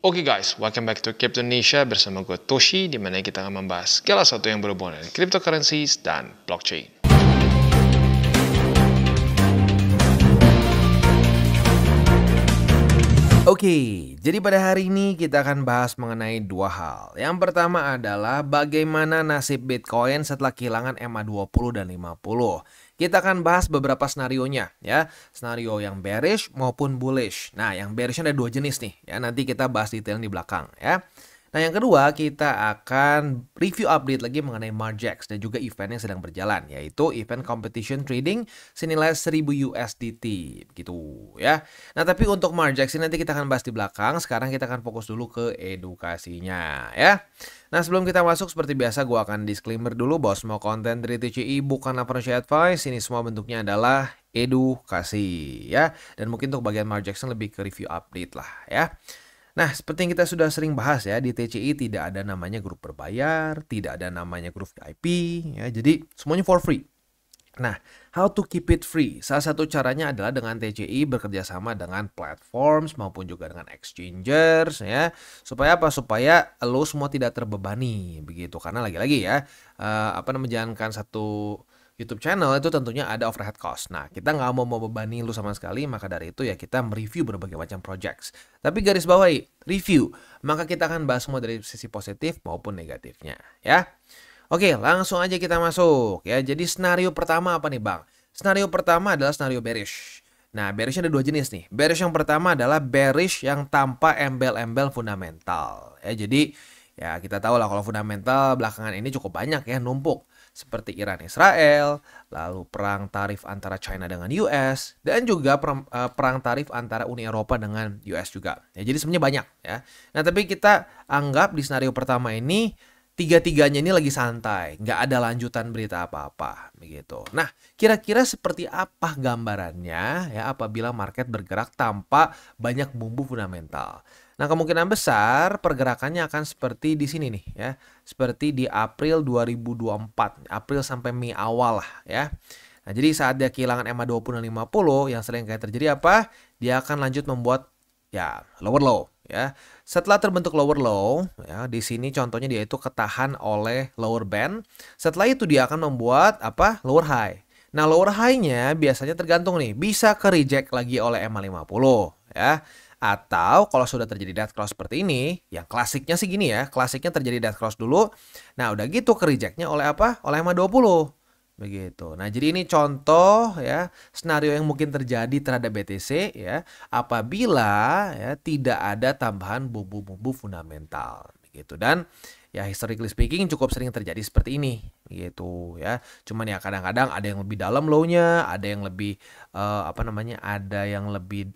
Oke guys, welcome back to Crypto Indonesia bersama gue Toshi, di mana kita akan membahas segala sesuatu yang berhubungan dengan cryptocurrencies dan blockchain. Oke, jadi pada hari ini kita akan bahas mengenai dua hal. Yang pertama adalah bagaimana nasib Bitcoin setelah kehilangan EMA 20 dan 50. Kita akan bahas beberapa senarionya ya. Senario yang bearish maupun bullish. Nah, yang bearishnya ada dua jenis nih ya. Nanti kita bahas detailnya di belakang ya. Nah, yang kedua kita akan review update lagi mengenai Margex dan juga event yang sedang berjalan, yaitu event competition trading senilai 1000 USDT gitu ya. Nah, tapi untuk Margex ini nanti kita akan bahas di belakang. Sekarang kita akan fokus dulu ke edukasinya ya. Nah, sebelum kita masuk seperti biasa gue akan disclaimer dulu bahwa semua konten dari TCI bukanlah financial advice. Ini semua bentuknya adalah edukasi ya. Dan mungkin untuk bagian Margex lebih ke review update lah ya. Nah, seperti yang kita sudah sering bahas ya, di TCI tidak ada namanya grup berbayar, tidak ada namanya grup VIP, ya, jadi semuanya for free. Nah, how to keep it free? Salah satu caranya adalah dengan TCI bekerja sama dengan platforms maupun juga dengan exchangers ya. Supaya apa? Supaya lo semua tidak terbebani begitu. Karena lagi-lagi ya, menjalankan satu YouTube channel itu tentunya ada overhead cost. Nah, kita nggak mau membebani lu sama sekali, maka dari itu ya kita mereview berbagai macam projects. Tapi garis bawahi, review. Maka kita akan bahas semua dari sisi positif maupun negatifnya ya. Oke, langsung aja kita masuk ya. Jadi skenario pertama apa nih, Bang? Skenario pertama adalah skenario bearish. Nah, bearish ada dua jenis nih. Bearish yang pertama adalah bearish yang tanpa embel-embel fundamental. Ya, jadi ya kita tahu lah kalau fundamental belakangan ini cukup banyak ya, numpuk. Seperti Iran Israel, lalu perang tarif antara China dengan US, dan juga perang tarif antara Uni Eropa dengan US juga. Ya, jadi sebenarnya banyak ya. Nah, tapi kita anggap di skenario pertama ini tiga-tiganya ini lagi santai, nggak ada lanjutan berita apa-apa begitu. Nah, kira-kira seperti apa gambarannya ya apabila market bergerak tanpa banyak bumbu fundamental? Nah, kemungkinan besar pergerakannya akan seperti di sini nih ya. Seperti di April 2024, April sampai Mei awal lah ya. Nah, jadi saat dia kehilangan EMA 20 dan 50 yang sering kayak terjadi apa? Dia akan lanjut membuat ya lower low ya. Setelah terbentuk lower low ya, di sini contohnya dia itu ketahan oleh lower band. Setelah itu dia akan membuat apa? Lower high. Nah, lower high-nya biasanya tergantung nih, bisa ke reject lagi oleh EMA 50 ya. Atau kalau sudah terjadi death cross seperti ini, yang klasiknya sih gini ya, klasiknya terjadi death cross dulu. Nah, udah gitu ke rejectnya oleh apa? Oleh EMA 20. Begitu. Nah, jadi ini contoh ya, skenario yang mungkin terjadi terhadap BTC ya, apabila ya tidak ada tambahan bumbu-bumbu fundamental. Begitu. Dan ya historically speaking cukup sering terjadi seperti ini gitu ya. Cuman ya kadang-kadang ada yang lebih dalam low-nya, ada yang lebih ada yang lebih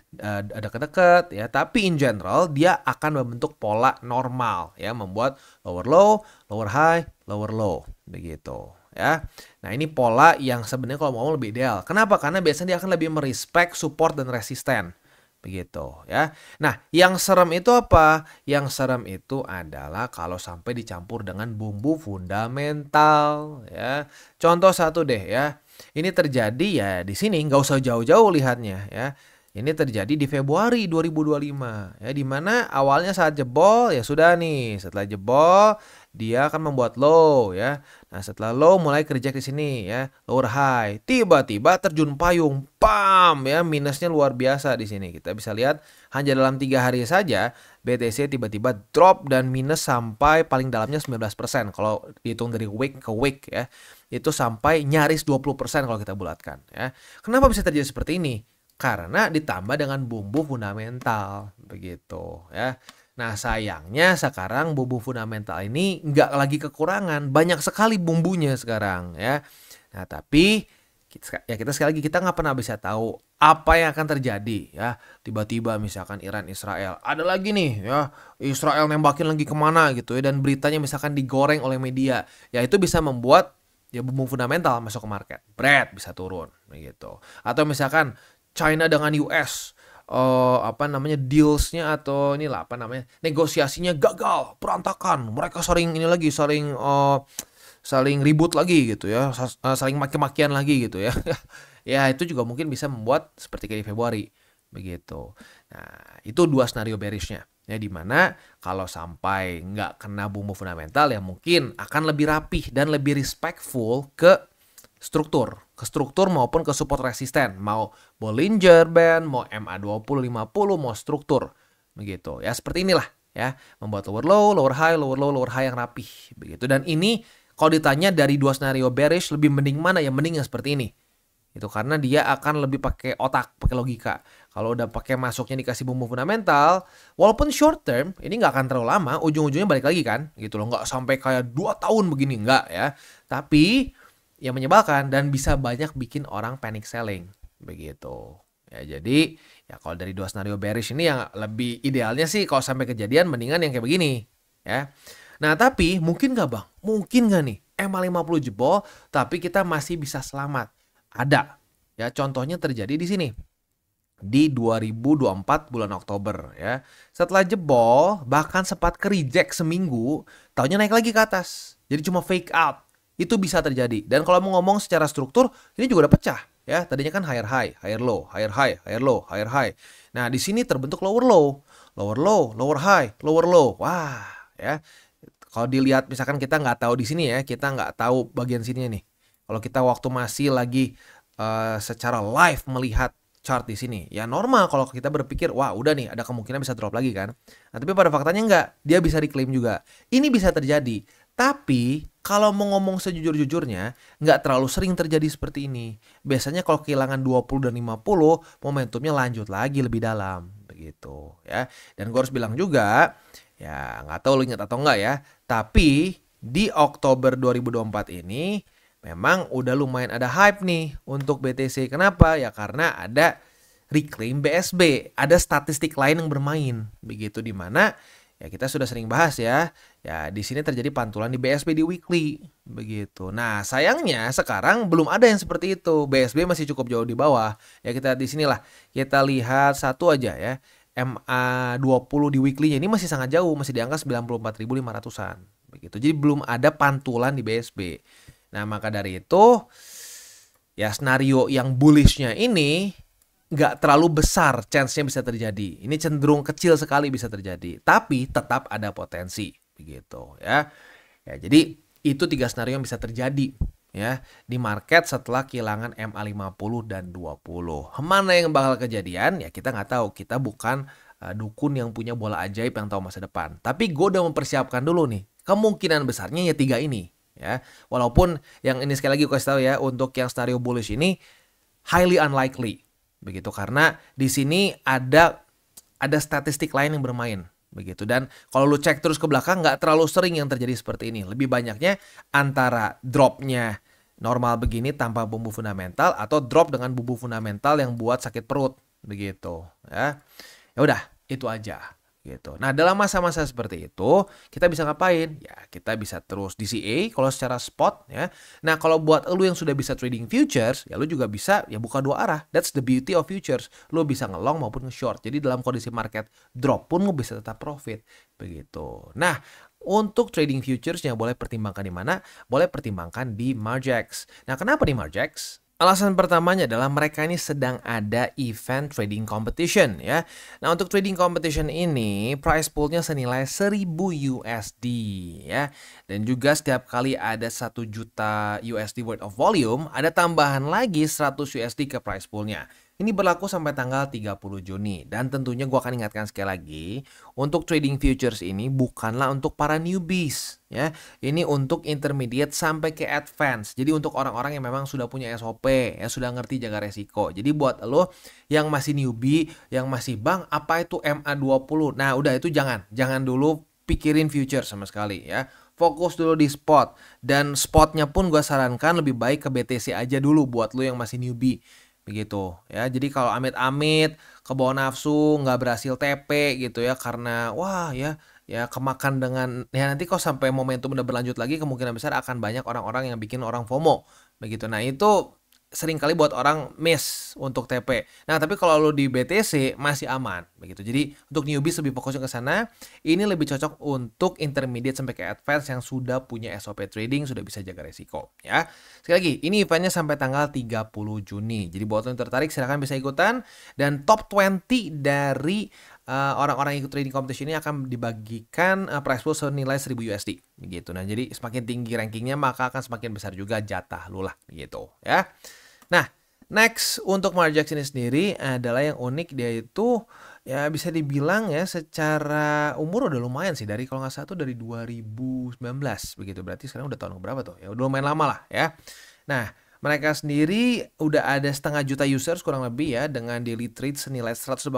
dekat-dekat ya, tapi in general dia akan membentuk pola normal ya, membuat lower low, lower high, lower low begitu ya. Nah, ini pola yang sebenarnya kalau mau lebih ideal. Kenapa? Karena biasanya dia akan lebih merespek support dan resisten. Begitu ya. Nah, yang serem itu apa? Yang serem itu adalah kalau sampai dicampur dengan bumbu fundamental ya. Contoh satu deh ya. Ini terjadi ya di sini, nggak usah jauh-jauh lihatnya ya. Ini terjadi di Februari 2025 ya, di mana awalnya saat jebol ya sudah nih, setelah jebol dia akan membuat low ya. Nah, setelah low mulai kerja di sini ya, lower high. Tiba-tiba terjun payung, pam ya, minusnya luar biasa di sini. Kita bisa lihat hanya dalam 3 hari saja BTC tiba-tiba drop dan minus sampai paling dalamnya 19%. Kalau dihitung dari week ke week ya, itu sampai nyaris 20% kalau kita bulatkan ya. Kenapa bisa terjadi seperti ini? Karena ditambah dengan bumbu fundamental begitu ya. Nah, sayangnya sekarang bumbu fundamental ini nggak lagi kekurangan, banyak sekali bumbunya sekarang ya. Nah, tapi kita sekali lagi kita nggak pernah bisa tahu apa yang akan terjadi ya. Tiba-tiba misalkan Iran Israel ada lagi nih ya, Israel nembakin lagi kemana gitu ya, dan beritanya misalkan digoreng oleh media, ya itu bisa membuat ya bumbu fundamental masuk ke market, bread bisa turun begitu. Atau misalkan China dengan US dealsnya atau negosiasinya gagal, berantakan, mereka saling ribut lagi gitu ya, saling maki-makian lagi gitu ya. Ya itu juga mungkin bisa membuat seperti kayak di Februari begitu. Nah, itu dua skenario bearishnya. Ya, dimana kalau sampai nggak kena bumbu fundamental ya mungkin akan lebih rapih dan lebih respectful ke struktur maupun ke support resisten. Mau Bollinger Band, mau MA2050, mau struktur. Begitu. Ya, seperti inilah ya, membuat lower low, lower high, lower low, lower high yang rapih begitu. Dan ini kalau ditanya dari dua scenario bearish lebih mending mana, ya mending yang seperti ini. Itu karena dia akan lebih pakai otak, pakai logika. Kalau udah pakai masuknya dikasih bumbu fundamental, walaupun short term, ini nggak akan terlalu lama, ujung-ujungnya balik lagi kan, gitu loh. Nggak sampai kayak 2 tahun begini, nggak ya. Tapi, ya menyebalkan dan bisa banyak bikin orang panic selling, begitu. Ya, jadi, ya kalau dari dua scenario bearish ini yang lebih idealnya sih kalau sampai kejadian mendingan yang kayak begini, ya. Nah, tapi mungkin nggak bang? Mungkin nggak nih MA50 jebol, tapi kita masih bisa selamat? Ada. Ya, contohnya terjadi di sini. Di 2024 bulan Oktober ya. Setelah jebol, bahkan sempat ke reject seminggu, tahunnya naik lagi ke atas. Jadi cuma fake out. Itu bisa terjadi. Dan kalau mau ngomong secara struktur, ini juga udah pecah ya. Tadinya kan higher high, higher low, higher high, higher low, higher high. Nah, di sini terbentuk lower low, lower low, lower high, lower low. Wah, ya. Kalau dilihat misalkan kita nggak tahu di sini ya, kita nggak tahu bagian sini nih. Kalau kita waktu masih lagi secara live melihat chart di sini, ya normal kalau kita berpikir, wah udah nih ada kemungkinan bisa drop lagi kan. Nah, tapi pada faktanya enggak, dia bisa diklaim juga. Ini bisa terjadi, tapi kalau mau ngomong sejujur-jujurnya, nggak terlalu sering terjadi seperti ini. Biasanya kalau kehilangan 20 dan 50, momentumnya lanjut lagi lebih dalam, begitu ya. Dan gue harus bilang juga, ya nggak tahu lo ingat atau enggak ya, tapi di Oktober 2024 ini memang udah lumayan ada hype nih untuk BTC. Kenapa? Ya karena ada reclaim BSB, ada statistik lain yang bermain. Begitu, di mana ya kita sudah sering bahas ya. Ya di sini terjadi pantulan di BSB di weekly. Begitu. Nah, sayangnya sekarang belum ada yang seperti itu. BSB masih cukup jauh di bawah. Ya kita di sinilah kita lihat satu aja ya. MA20 di weekly-nya ini masih sangat jauh, masih di angka 94.500-an. Begitu. Jadi belum ada pantulan di BSB. Nah, maka dari itu, ya scenario yang bullishnya ini nggak terlalu besar chance-nya bisa terjadi. Ini cenderung kecil sekali bisa terjadi. Tapi tetap ada potensi. Begitu ya. Ya, jadi itu 3 scenario yang bisa terjadi ya di market setelah kehilangan MA50 dan 20. Mana yang bakal kejadian? Ya kita nggak tahu. Kita bukan dukun yang punya bola ajaib yang tahu masa depan. Tapi gue udah mempersiapkan dulu nih. Kemungkinan besarnya ya 3 ini. Ya, walaupun yang ini sekali lagi gue kasih tahu ya, untuk yang scenario bullish ini highly unlikely, begitu, karena di sini ada statistik lain yang bermain, begitu. Dan kalau lu cek terus ke belakang nggak terlalu sering yang terjadi seperti ini. Lebih banyaknya antara dropnya normal begini tanpa bumbu fundamental atau drop dengan bumbu fundamental yang buat sakit perut, begitu. Ya, ya udah itu aja. Gitu. Nah, dalam masa-masa seperti itu, kita bisa ngapain? Ya, kita bisa terus DCA kalau secara spot ya. Nah, kalau buat lu yang sudah bisa trading futures, ya lu juga bisa ya buka 2 arah. That's the beauty of futures. Lu bisa nge-long maupun nge-short. Jadi dalam kondisi market drop pun lu bisa tetap profit. Begitu. Nah, untuk trading futuresnya boleh pertimbangkan di mana? Boleh pertimbangkan di Margex. Nah, kenapa di Margex? Alasan pertamanya adalah mereka ini sedang ada event trading competition ya. Nah, untuk trading competition ini price poolnya senilai 1000 USD ya. Dan juga setiap kali ada 1 juta USD worth of volume, ada tambahan lagi 100 USD ke price poolnya. Ini berlaku sampai tanggal 30 Juni. Dan tentunya gue akan ingatkan sekali lagi, untuk trading futures ini bukanlah untuk para newbies ya. Ini untuk intermediate sampai ke advance. Jadi untuk orang-orang yang memang sudah punya SOP, ya sudah ngerti jaga resiko. Jadi buat lo yang masih newbie, yang masih bang apa itu MA20. Nah, udah itu jangan dulu pikirin future sama sekali ya. Fokus dulu di spot. Dan spotnya pun gue sarankan lebih baik ke BTC aja dulu buat lo yang masih newbie. Begitu ya. Jadi kalau amit-amit kebawa nafsu nggak berhasil TP gitu ya karena wah ya kemakan dengan ya nanti kok sampai momentum udah berlanjut lagi, kemungkinan besar akan banyak orang-orang yang bikin orang FOMO begitu. Nah, itu sering kali buat orang miss untuk TP. Nah, tapi kalau lo di BTC masih aman begitu. Jadi untuk newbies lebih fokusnya ke sana. Ini lebih cocok untuk intermediate sampai ke advance yang sudah punya SOP trading, sudah bisa jaga resiko ya. Sekali lagi, ini eventnya sampai tanggal 30 Juni. Jadi buat lo yang tertarik silahkan bisa ikutan. Dan top 20 dari orang-orang yang ikut trading competition ini akan dibagikan prize pool senilai 1000 USD begitu. Nah, jadi semakin tinggi rankingnya maka akan semakin besar juga jatah lu lah gitu ya. Nah, next untuk Marjax ini sendiri adalah yang unik, dia itu ya bisa dibilang ya secara umur udah lumayan sih, dari kalau nggak salah tuh dari 2019 begitu. Berarti sekarang udah tahun berapa tuh? Ya udah lumayan lama lah ya. Nah, mereka sendiri udah ada 500 000 users kurang lebih ya, dengan daily trades senilai 180.000,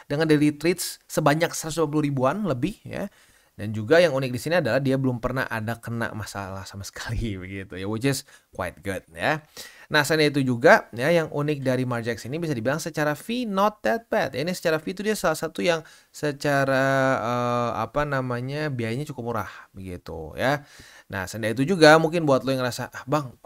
dengan daily trades sebanyak 180 ribuan lebih ya. Dan juga yang unik di sini adalah dia belum pernah ada kena masalah sama sekali begitu ya, which is quite good ya. Nah, selain itu juga ya, yang unik dari Marjax ini bisa dibilang secara fee not that bad. Ini secara fee itu dia salah satu yang secara biayanya cukup murah begitu ya. Nah, selain itu juga mungkin buat lo yang ngerasa, Bang,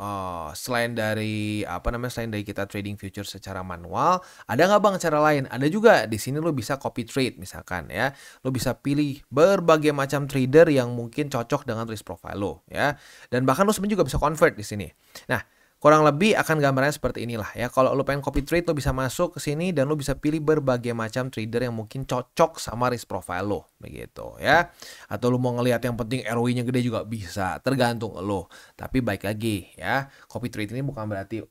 selain dari selain dari kita trading future secara manual, ada nggak Bang cara lain? Ada juga. Di sini lo bisa copy trade misalkan ya. Lo bisa pilih berbagai macam trader yang mungkin cocok dengan risk profile lo ya. Dan bahkan lo sebenarnya juga bisa convert di sini. Nah, kurang lebih akan gambarnya seperti inilah ya. Kalau lo pengen copy trade, lo bisa masuk ke sini dan lo bisa pilih berbagai macam trader yang mungkin cocok sama risk profile lo begitu ya. Atau lo mau ngelihat yang penting ROI-nya gede juga bisa, tergantung lo. Tapi baik lagi ya, copy trade ini bukan berarti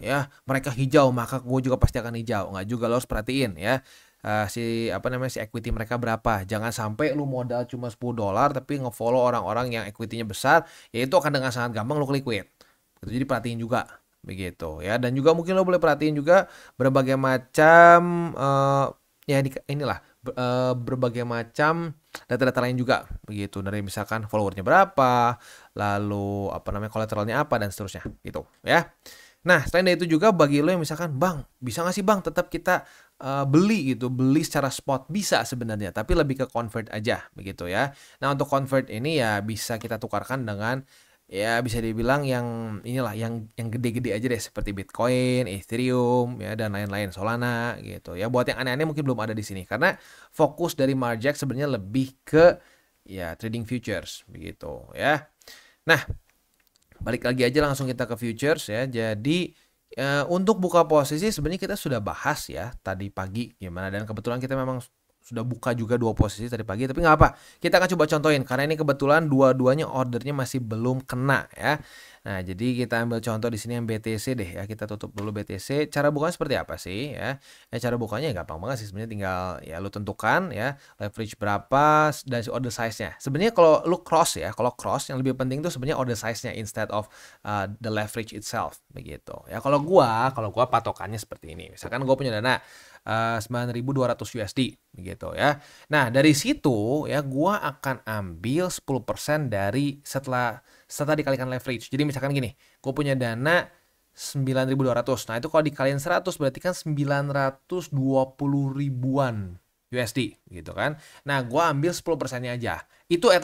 ya mereka hijau maka gue juga pasti akan hijau. Nggak juga, lo harus perhatiin ya. Si equity mereka berapa. Jangan sampai lu modal cuma $10 tapi ngefollow orang-orang yang equity-nya besar, ya itu akan dengan sangat gampang lu klik liquid. Jadi perhatiin juga begitu ya. Dan juga mungkin lo boleh perhatiin juga berbagai macam berbagai macam data-data lain juga begitu, dari misalkan followernya berapa, lalu kolateralnya apa dan seterusnya gitu ya. Nah, selain dari itu juga bagi lo yang misalkan, Bang, bisa nggak sih Bang tetap kita beli secara spot? Bisa sebenarnya, tapi lebih ke convert aja begitu ya. Nah, untuk convert ini ya bisa kita tukarkan dengan ya bisa dibilang yang yang gede-gede aja deh, seperti Bitcoin, Ethereum ya, dan lain-lain, Solana gitu ya. Buat yang aneh-aneh mungkin belum ada di sini karena fokus dari Marjax sebenarnya lebih ke ya trading futures begitu ya. Nah, balik lagi aja langsung kita ke futures ya. Jadi untuk buka posisi sebenarnya kita sudah bahas ya tadi pagi gimana, dan kebetulan kita memang sudah buka juga 2 posisi tadi pagi, tapi nggak apa, kita akan coba contohin karena ini kebetulan dua-duanya ordernya masih belum kena ya. Nah, jadi kita ambil contoh di sini yang BTC deh ya. Kita tutup dulu BTC. Cara bukanya seperti apa sih ya? Cara bukanya gampang banget sih sebenarnya, tinggal ya lu tentukan ya leverage berapa dan order size-nya. Sebenarnya kalau lu cross ya, kalau cross yang lebih penting tuh sebenarnya order size-nya instead of the leverage itself begitu. Ya kalau gua patokannya seperti ini. Misalkan gua punya dana 9.200 USD begitu ya. Nah, dari situ ya gua akan ambil 10% dari setelah dikalikan leverage. Jadi misalkan gini, gue punya dana 9.200. Nah, itu kalau dikaliin 100 berarti kan 920 ribuan USD gitu kan. Nah, gue ambil 10%-nya aja. Itu at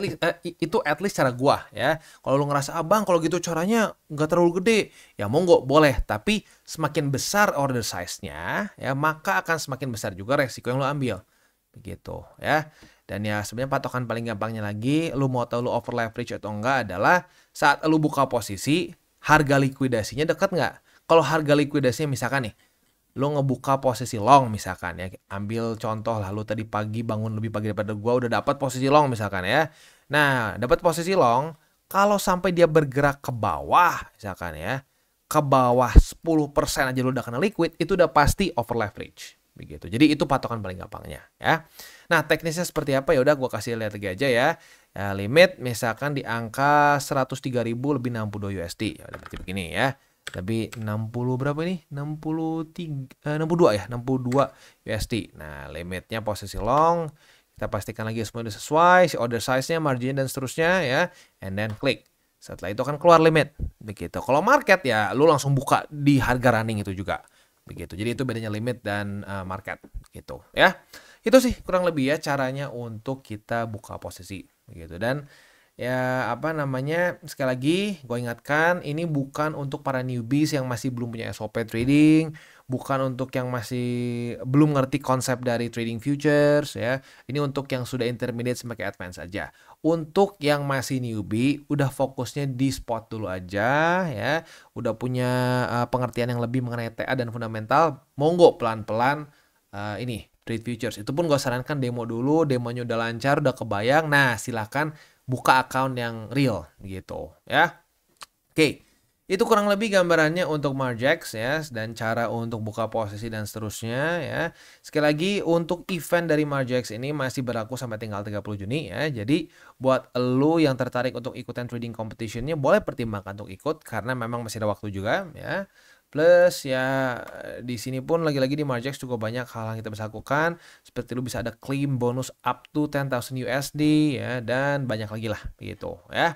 least cara gue ya. Kalau lu ngerasa, Bang, kalau gitu caranya nggak terlalu gede, ya monggo boleh. Tapi semakin besar order size-nya ya, maka akan semakin besar juga resiko yang lu ambil. Begitu ya. Dan ya sebenarnya patokan paling gampangnya lagi, lu mau tahu lu over leverage atau enggak adalah saat lu buka posisi, harga likuidasinya dekat nggak? Kalau harga likuidasinya misalkan nih, lu ngebuka posisi long misalkan ya, ambil contoh lah, lu tadi pagi bangun lebih pagi daripada gua udah dapat posisi long misalkan ya. Nah, dapat posisi long, kalau sampai dia bergerak ke bawah misalkan ya, ke bawah 10% aja lu udah kena liquid, itu udah pasti over leverage. Begitu. Jadi itu patokan paling gampangnya ya. Nah, teknisnya seperti apa ya udah gua kasih lihat lagi aja ya. Limit misalkan di angka 103.000 lebih 62 USD. Ya udah berarti begini ya. Lebih 60 berapa ini? 62 ya, 62 USD. Nah, limitnya posisi long. Kita pastikan lagi semua udah sesuai, si order size-nya, margin dan seterusnya ya. And then klik. Setelah itu akan keluar limit. Begitu. Kalau market ya lu langsung buka di harga running itu juga. Begitu. Jadi itu bedanya limit dan market gitu ya. Itu sih kurang lebih ya caranya untuk kita buka posisi begitu. Dan ya sekali lagi gue ingatkan, ini bukan untuk para newbies yang masih belum punya SOP trading, bukan untuk yang masih belum ngerti konsep dari trading futures ya. Ini untuk yang sudah intermediate sampai advance aja. Untuk yang masih newbie, udah fokusnya di spot dulu aja ya. Udah punya pengertian yang lebih mengenai TA dan fundamental, monggo pelan-pelan trade futures. Itu pun gue sarankan demo dulu, demonya udah lancar, udah kebayang. Nah, silahkan buka account yang real gitu ya. Oke. Itu kurang lebih gambarannya untuk Margex ya, dan cara untuk buka posisi dan seterusnya ya. Sekali lagi untuk event dari Margex ini masih berlaku sampai tanggal 30 Juni ya. Jadi buat lo yang tertarik untuk ikutan trading competitionnya boleh pertimbangkan untuk ikut karena memang masih ada waktu juga ya. Plus ya di sini pun lagi-lagi di Margex juga banyak hal yang kita bisa lakukan. Seperti lu bisa ada claim bonus up to 10,000 USD ya, dan banyak lagi lah gitu ya.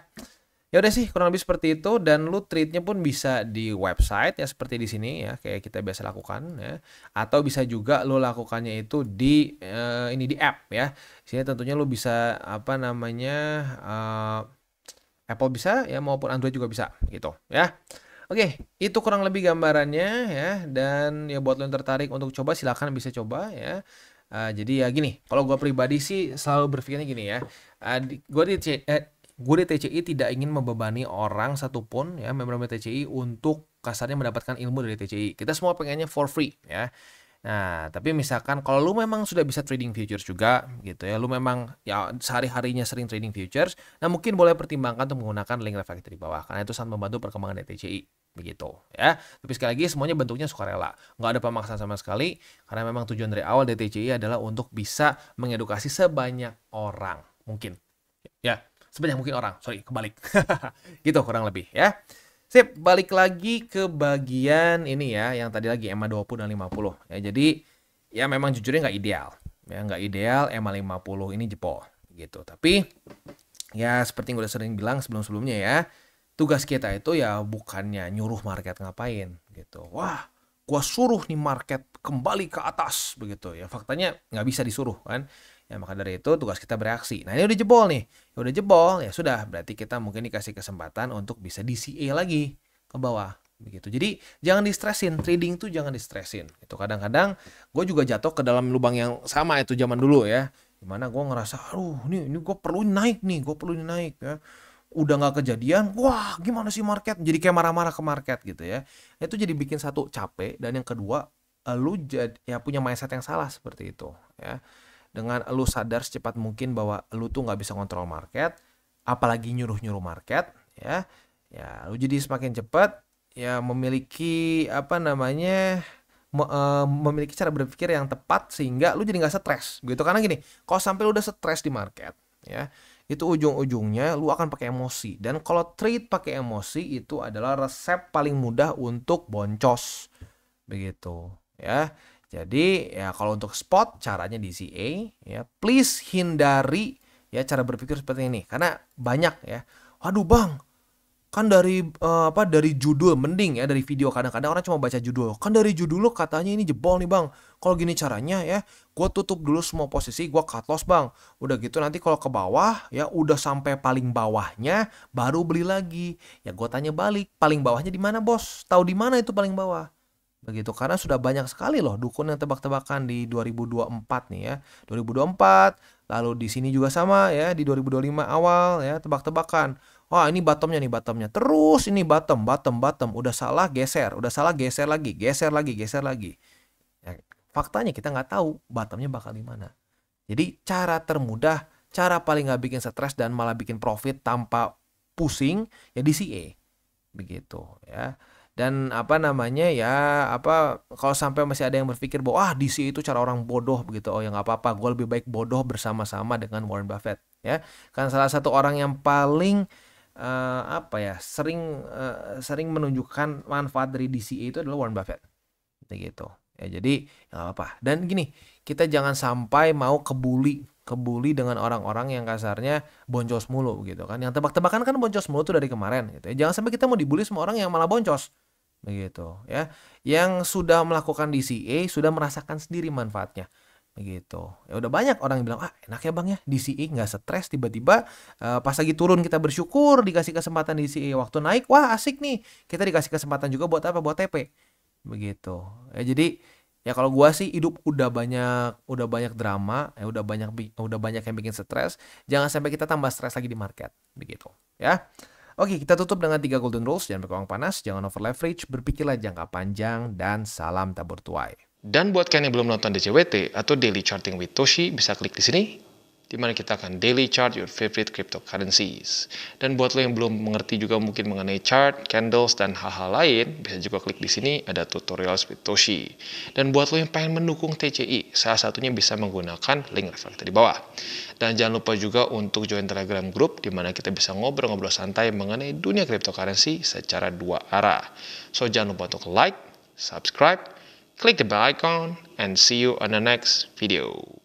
Ya udah sih kurang lebih seperti itu, dan lu trade-nya pun bisa di website ya seperti di sini ya kayak kita biasa lakukan ya, atau bisa juga lu lakukannya itu di ini di app ya. Di sini tentunya lu bisa apa namanya Apple bisa ya maupun Android juga bisa gitu ya. Oke, itu kurang lebih gambarannya ya, dan ya buat lo yang tertarik untuk coba silahkan bisa coba ya. Jadi ya gini, kalau gue pribadi sih selalu berpikirnya gini ya. Gue di TCI tidak ingin membebani orang satupun ya, member TCI untuk kasarnya mendapatkan ilmu dari TCI. Kita semua pengennya for free ya. Nah, tapi misalkan kalau lu memang sudah bisa trading futures juga gitu ya, lu memang ya sehari-harinya sering trading futures, nah mungkin boleh pertimbangkan untuk menggunakan link reflector di bawah karena itu sangat membantu perkembangan dari TCI begitu ya. Tapi sekali lagi semuanya bentuknya sukarela, nggak ada pemaksaan sama sekali karena memang tujuan dari awal dari TCI adalah untuk bisa mengedukasi sebanyak orang mungkin ya. Sebanyak mungkin orang, sorry, kebalik. Gitu kurang lebih ya. Sip, balik lagi ke bagian ini ya, yang tadi lagi EMA 20 dan 50. Ya, jadi ya memang jujurnya nggak ideal. Ya, nggak ideal EMA 50 ini jebol gitu. Tapi ya seperti yang udah sering bilang sebelum-sebelumnya ya, tugas kita itu ya bukannya nyuruh market ngapain gitu. Wah, gua suruh nih market kembali ke atas begitu ya. Faktanya nggak bisa disuruh kan. Ya maka dari itu tugas kita bereaksi. Nah ini udah jebol nih. Ya udah jebol ya sudah, berarti kita mungkin dikasih kesempatan untuk bisa DCA lagi ke bawah begitu. Jadi jangan distresin, trading tuh jangan distresin. Itu kadang-kadang gue juga jatuh ke dalam lubang yang sama itu zaman dulu ya. Dimana gue ngerasa, aduh ini gue perlu naik nih, gue perlu naik ya. Udah nggak kejadian, wah gimana sih market? Jadi kayak marah-marah ke market gitu ya. Itu jadi bikin satu capek, dan yang kedua lu jadi ya punya mindset yang salah seperti itu ya. Dengan lu sadar secepat mungkin bahwa lu tuh nggak bisa kontrol market, apalagi nyuruh-nyuruh market ya. Ya, lu jadi semakin cepat ya memiliki apa namanya memiliki cara berpikir yang tepat sehingga lu jadi nggak stres gitu. Karena gini, kalau sampai lu udah stres di market ya, itu ujung-ujungnya lu akan pakai emosi, dan kalau trade pakai emosi itu adalah resep paling mudah untuk boncos begitu ya. Jadi ya kalau untuk spot caranya DCA ya, please hindari ya cara berpikir seperti ini karena banyak ya. Aduh bang, kan dari dari judul mending ya, dari video kadang-kadang orang cuma baca judul. Kan dari judul lo katanya ini jebol nih bang. Kalau gini caranya ya, gue tutup dulu semua posisi, gue cut loss bang. Udah gitu nanti kalau ke bawah ya udah sampai paling bawahnya baru beli lagi. Ya gue tanya balik, paling bawahnya di mana bos? Tahu di mana itu paling bawah? Begitu, karena sudah banyak sekali loh dukun yang tebak-tebakan di 2024 nih ya. 2024, lalu di sini juga sama ya di 2025 awal ya tebak-tebakan. Wah, ini bottomnya nih, bottomnya. Terus ini bottom. Udah salah geser, udah salah geser lagi, geser lagi. Ya, faktanya kita nggak tahu bottomnya bakal di mana. Jadi cara termudah, cara paling nggak bikin stres dan malah bikin profit tanpa pusing ya DCA. Begitu ya. Dan apa namanya ya, kalau sampai masih ada yang berpikir bahwa DC itu cara orang bodoh begitu, oh ya nggak apa-apa, gue lebih baik bodoh bersama-sama dengan Warren Buffett ya. Kan salah satu orang yang paling sering menunjukkan manfaat dari DCA itu adalah Warren Buffett gitu ya. Jadi ya nggak apa-apa, dan gini, kita jangan sampai mau kebuli dengan orang-orang yang kasarnya boncos mulu gitu kan. Yang tebak-tebakan kan boncos mulu tuh dari kemarin gitu ya. Jangan sampai kita mau dibully sama orang yang malah boncos begitu ya. Yang sudah melakukan DCA sudah merasakan sendiri manfaatnya begitu. Ya udah banyak orang yang bilang, enak ya bang ya DCA, nggak stres, tiba-tiba pas lagi turun kita bersyukur dikasih kesempatan DCA, waktu naik wah asik nih, kita dikasih kesempatan juga buat apa, buat TP begitu ya. Jadi ya kalau gua sih hidup udah banyak drama ya, udah banyak yang bikin stres, jangan sampai kita tambah stres lagi di market begitu ya. Oke, kita tutup dengan 3 golden rules. Jangan pakai uang panas, jangan over leverage, berpikirlah jangka panjang, dan salam tabur tuai. Dan buat kalian yang belum nonton DCWT atau Daily Charting with Toshi, bisa klik di sini, di mana kita akan daily chart your favorite cryptocurrencies. Dan buat lo yang belum mengerti juga mungkin mengenai chart, candles, dan hal-hal lain, bisa juga klik di sini, ada tutorials with Toshi. Dan buat lo yang pengen mendukung TCI, salah satunya bisa menggunakan link referensi di bawah. Dan jangan lupa juga untuk join Telegram group, di mana kita bisa ngobrol-ngobrol santai mengenai dunia cryptocurrency secara dua arah. So jangan lupa untuk like, subscribe, click the bell icon, and see you on the next video.